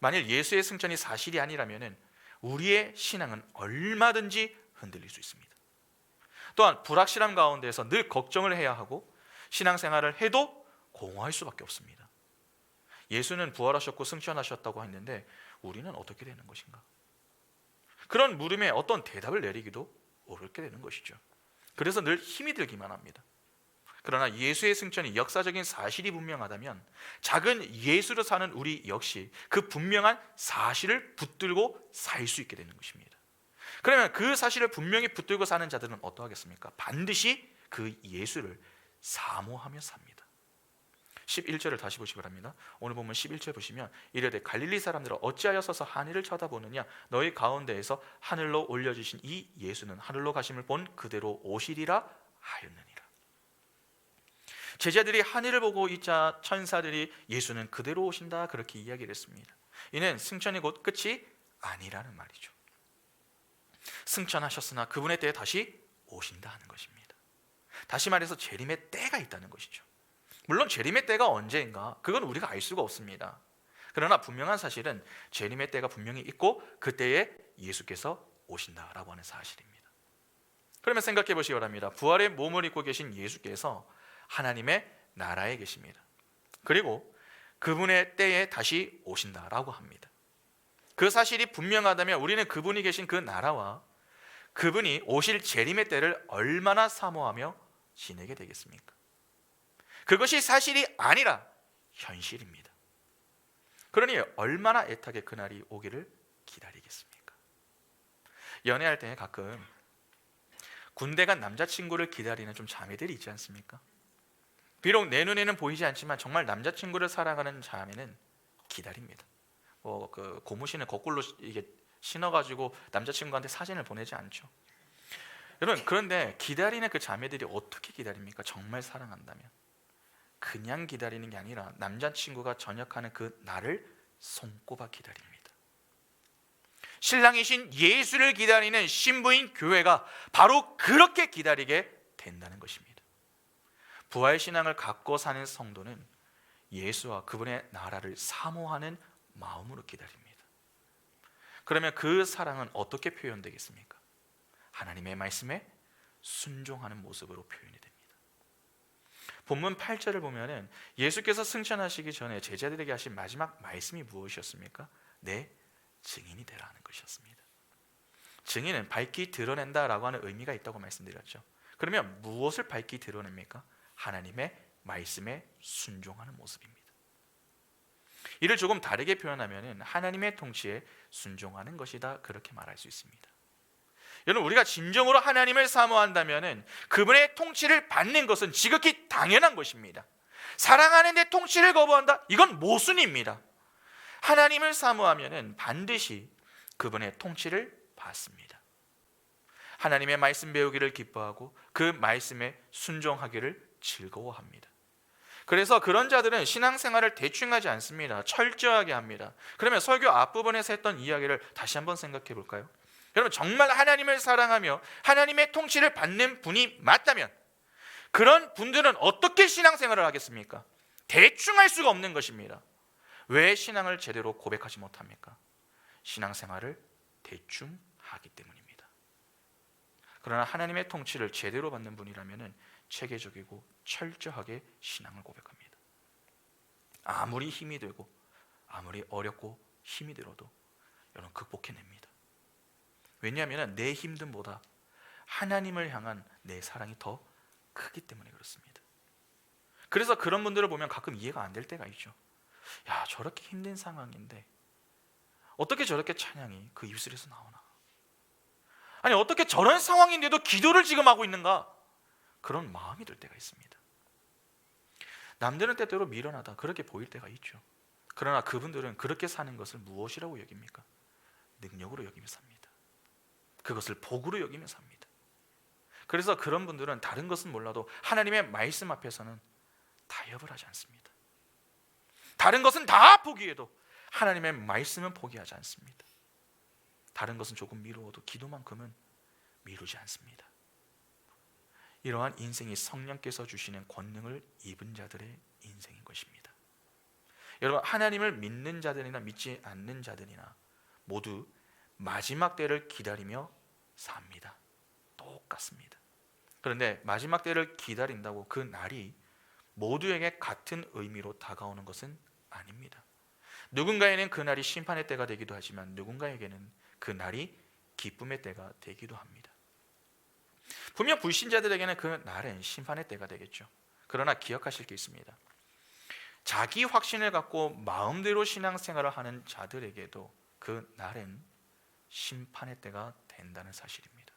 만일 예수의 승천이 사실이 아니라면 우리의 신앙은 얼마든지 흔들릴 수 있습니다. 또한 불확실함 가운데서 늘 걱정을 해야 하고 신앙생활을 해도 공허할 수밖에 없습니다. 예수는 부활하셨고 승천하셨다고 했는데 우리는 어떻게 되는 것인가? 그런 물음에 어떤 대답을 내리기도 어렵게 되는 것이죠. 그래서 늘 힘이 들기만 합니다. 그러나 예수의 승천이 역사적인 사실이 분명하다면 작은 예수로 사는 우리 역시 그 분명한 사실을 붙들고 살 수 있게 되는 것입니다. 그러면 그 사실을 분명히 붙들고 사는 자들은 어떠하겠습니까? 반드시 그 예수를 사모하며 삽니다. 11절을 다시 보시기 바랍니다. 오늘 본문 11절 보시면 이르되 갈릴리 사람들아 어찌하여 서서 하늘을 쳐다보느냐 너희 가운데에서 하늘로 올려주신 이 예수는 하늘로 가심을 본 그대로 오시리라 하였느니라. 제자들이 하늘을 보고 있자 천사들이 예수는 그대로 오신다 그렇게 이야기를 했습니다. 이는 승천이 곧 끝이 아니라는 말이죠. 승천하셨으나 그분의 때에 다시 오신다 하는 것입니다. 다시 말해서 재림의 때가 있다는 것이죠. 물론 재림의 때가 언제인가 그건 우리가 알 수가 없습니다. 그러나 분명한 사실은 재림의 때가 분명히 있고 그때에 예수께서 오신다라고 하는 사실입니다. 그러면 생각해 보시기 바랍니다. 부활의 몸을 입고 계신 예수께서 하나님의 나라에 계십니다. 그리고 그분의 때에 다시 오신다라고 합니다. 그 사실이 분명하다면 우리는 그분이 계신 그 나라와 그분이 오실 재림의 때를 얼마나 사모하며 지내게 되겠습니까? 그것이 사실이 아니라 현실입니다. 그러니 얼마나 애타게 그날이 오기를 기다리겠습니까? 연애할 때 가끔 군대 간 남자친구를 기다리는 좀 자매들이 있지 않습니까? 비록 내 눈에는 보이지 않지만 정말 남자친구를 사랑하는 자매는 기다립니다. 그 고무신을 거꾸로 이게 신어가지고 남자친구한테 사진을 보내지 않죠. 여러분, 그런데 기다리는 그 자매들이 어떻게 기다립니까? 정말 사랑한다면 그냥 기다리는 게 아니라 남자친구가 전역하는 그 날을 손꼽아 기다립니다. 신랑이신 예수를 기다리는 신부인 교회가 바로 그렇게 기다리게 된다는 것입니다. 부활신앙을 갖고 사는 성도는 예수와 그분의 나라를 사모하는 마음으로 기다립니다. 그러면 그 사랑은 어떻게 표현되겠습니까? 하나님의 말씀에 순종하는 모습으로 표현이 됩니다. 본문 8절을 보면은 예수께서 승천하시기 전에 제자들에게 하신 마지막 말씀이 무엇이었습니까? 내 증인이 되라는 것이었습니다. 증인은 밝히 드러낸다라고 하는 의미가 있다고 말씀드렸죠. 그러면 무엇을 밝히 드러냅니까? 하나님의 말씀에 순종하는 모습입니다. 이를 조금 다르게 표현하면 하나님의 통치에 순종하는 것이다 그렇게 말할 수 있습니다. 여러분, 우리가 진정으로 하나님을 사모한다면 그분의 통치를 받는 것은 지극히 당연한 것입니다. 사랑하는데 통치를 거부한다? 이건 모순입니다. 하나님을 사모하면 반드시 그분의 통치를 받습니다. 하나님의 말씀 배우기를 기뻐하고 그 말씀에 순종하기를 즐거워합니다. 그래서 그런 자들은 신앙생활을 대충 하지 않습니다. 철저하게 합니다. 그러면 설교 앞부분에서 했던 이야기를 다시 한번 생각해 볼까요? 여러분, 정말 하나님을 사랑하며 하나님의 통치를 받는 분이 맞다면 그런 분들은 어떻게 신앙생활을 하겠습니까? 대충 할 수가 없는 것입니다. 왜 신앙을 제대로 고백하지 못합니까? 신앙생활을 대충 하기 때문입니다. 그러나 하나님의 통치를 제대로 받는 분이라면 체계적이고 철저하게 신앙을 고백합니다. 아무리 힘이 들고 아무리 어렵고 힘이 들어도 여러분 극복해냅니다. 왜냐하면 내 힘듦보다 하나님을 향한 내 사랑이 더 크기 때문에 그렇습니다. 그래서 그런 분들을 보면 가끔 이해가 안 될 때가 있죠. 야, 저렇게 힘든 상황인데 어떻게 저렇게 찬양이 그 입술에서 나오나? 아니 어떻게 저런 상황인데도 기도를 지금 하고 있는가? 그런 마음이 들 때가 있습니다. 남들은 때때로 미련하다 그렇게 보일 때가 있죠. 그러나 그분들은 그렇게 사는 것을 무엇이라고 여깁니까? 능력으로 여기며 삽니다. 그것을 복으로 여기며 삽니다. 그래서 그런 분들은 다른 것은 몰라도 하나님의 말씀 앞에서는 타협을 하지 않습니다. 다른 것은 다 포기해도 하나님의 말씀은 포기하지 않습니다. 다른 것은 조금 미루어도 기도만큼은 미루지 않습니다. 이러한 인생이 성령께서 주시는 권능을 입은 자들의 인생인 것입니다. 여러분, 하나님을 믿는 자들이나 믿지 않는 자들이나 모두 마지막 때를 기다리며 삽니다. 똑같습니다. 그런데 마지막 때를 기다린다고 그 날이 모두에게 같은 의미로 다가오는 것은 아닙니다. 누군가에게는 그 날이 심판의 때가 되기도 하지만 누군가에게는 그 날이 기쁨의 때가 되기도 합니다. 분명 불신자들에게는 그 날은 심판의 때가 되겠죠. 그러나 기억하실 게 있습니다. 자기 확신을 갖고 마음대로 신앙생활을 하는 자들에게도 그 날은 심판의 때가 된다는 사실입니다.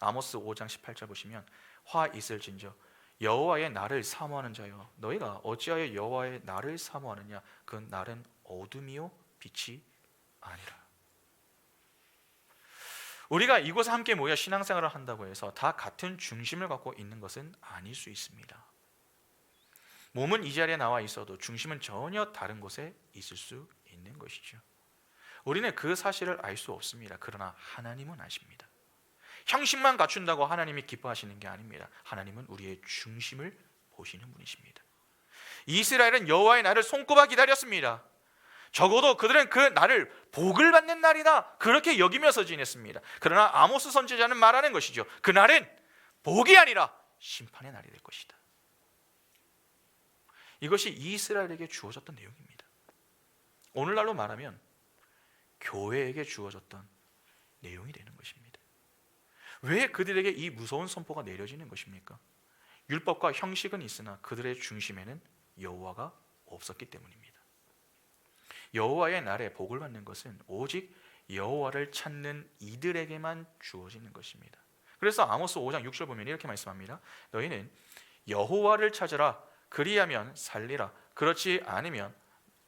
아모스 5장 18절 보시면 화 있을진저 여호와의 날을 사모하는 자여 너희가 어찌하여 여호와의 날을 사모하느냐 그 날은 어둠이요 빛이 아니라. 우리가 이곳에 함께 모여 신앙생활을 한다고 해서 다 같은 중심을 갖고 있는 것은 아닐 수 있습니다. 몸은 이 자리에 나와 있어도 중심은 전혀 다른 곳에 있을 수 있는 것이죠. 우리는 그 사실을 알 수 없습니다. 그러나 하나님은 아십니다. 형식만 갖춘다고 하나님이 기뻐하시는 게 아닙니다. 하나님은 우리의 중심을 보시는 분이십니다. 이스라엘은 여호와의 날을 손꼽아 기다렸습니다. 적어도 그들은 그 날을 복을 받는 날이다 그렇게 여기면서 지냈습니다. 그러나 아모스 선지자는 말하는 것이죠. 그 날은 복이 아니라 심판의 날이 될 것이다. 이것이 이스라엘에게 주어졌던 내용입니다. 오늘날로 말하면 교회에게 주어졌던 내용이 되는 것입니다. 왜 그들에게 이 무서운 선포가 내려지는 것입니까? 율법과 형식은 있으나 그들의 중심에는 여호와가 없었기 때문입니다. 여호와의 날에 복을 받는 것은 오직 여호와를 찾는 이들에게만 주어지는 것입니다. 그래서 아모스 5장 6절 보면 이렇게 말씀합니다. 너희는 여호와를 찾으라 그리하면 살리라 그렇지 않으면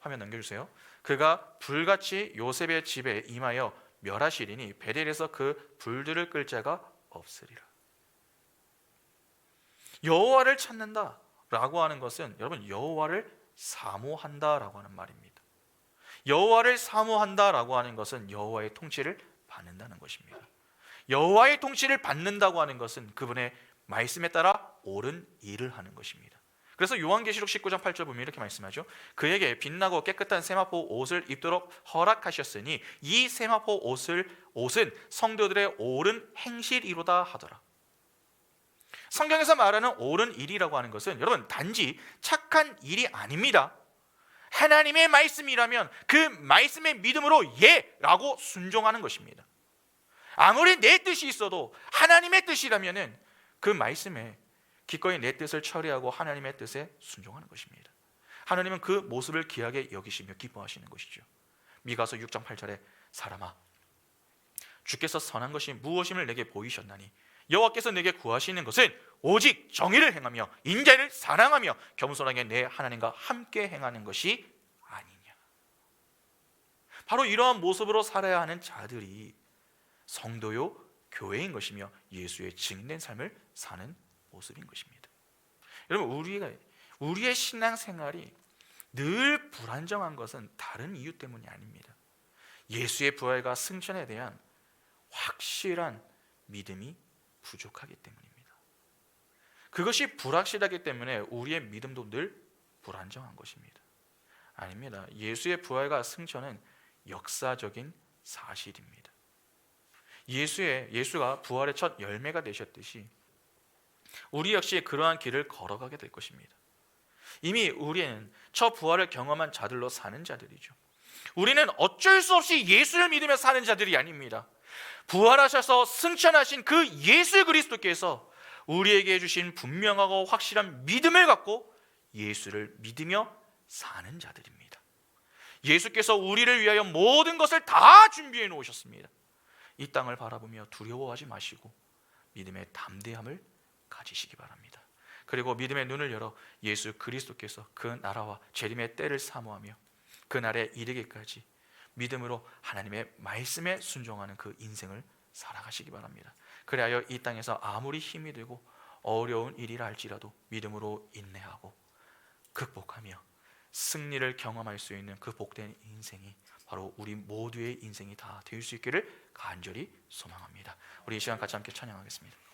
화면 넘겨주세요. 그가 불같이 요셉의 집에 임하여 멸하시리니 베델에서 그 불들을 끌 자가 없으리라. 여호와를 찾는다라고 하는 것은 여러분 여호와를 사모한다라고 하는 말입니다. 여호와를 사모한다라고 하는 것은 여호와의 통치를 받는다는 것입니다. 여호와의 통치를 받는다고 하는 것은 그분의 말씀에 따라 옳은 일을 하는 것입니다. 그래서 요한계시록 19장 8절 보면 이렇게 말씀하죠. 그에게 빛나고 깨끗한 세마포 옷을 입도록 허락하셨으니 이 세마포 옷은 성도들의 옳은 행실이로다 하더라. 성경에서 말하는 옳은 일이라고 하는 것은 여러분 단지 착한 일이 아닙니다. 하나님의 말씀이라면 그 말씀의 믿음으로 예라고 순종하는 것입니다. 아무리 내 뜻이 있어도 하나님의 뜻이라면 그 말씀에 기꺼이 내 뜻을 처리하고 하나님의 뜻에 순종하는 것입니다. 하나님은 그 모습을 귀하게 여기시며 기뻐하시는 것이죠. 미가서 6장 8절에 사람아 주께서 선한 것이 무엇임을 내게 보이셨나니 여호와께서 내게 구하시는 것은 오직 정의를 행하며 인자를 사랑하며 겸손하게 내 하나님과 함께 행하는 것이 아니냐. 바로 이러한 모습으로 살아야 하는 자들이 성도요 교회인 것이며 예수의 증인된 삶을 사는 모습인 것입니다. 여러분 우리의 신앙생활이 늘 불안정한 것은 다른 이유 때문이 아닙니다. 예수의 부활과 승천에 대한 확실한 믿음이 부족하기 때문입니다. 그것이 불확실하기 때문에 우리의 믿음도 늘 불안정한 것입니다. 아닙니다. 예수의 부활과 승천은 역사적인 사실입니다. 예수가 부활의 첫 열매가 되셨듯이 우리 역시 그러한 길을 걸어가게 될 것입니다. 이미 우리는 첫 부활을 경험한 자들로 사는 자들이죠. 우리는 어쩔 수 없이 예수를 믿으며 사는 자들이 아닙니다. 부활하셔서 승천하신 그 예수 그리스도께서 우리에게 주신 분명하고 확실한 믿음을 갖고 예수를 믿으며 사는 자들입니다. 예수께서 우리를 위하여 모든 것을 다 준비해 놓으셨습니다. 이 땅을 바라보며 두려워하지 마시고 믿음의 담대함을 가지시기 바랍니다. 그리고 믿음의 눈을 열어 예수 그리스도께서 그 나라와 재림의 때를 사모하며 그 날에 이르기까지 믿음으로 하나님의 말씀에 순종하는 그 인생을 살아가시기 바랍니다. 그리하여 이 땅에서 아무리 힘이 들고 어려운 일이라 할지라도 믿음으로 인내하고 극복하며 승리를 경험할 수 있는 그 복된 인생이 바로 우리 모두의 인생이 다 될 수 있기를 간절히 소망합니다. 우리 이 시간 같이 함께 찬양하겠습니다.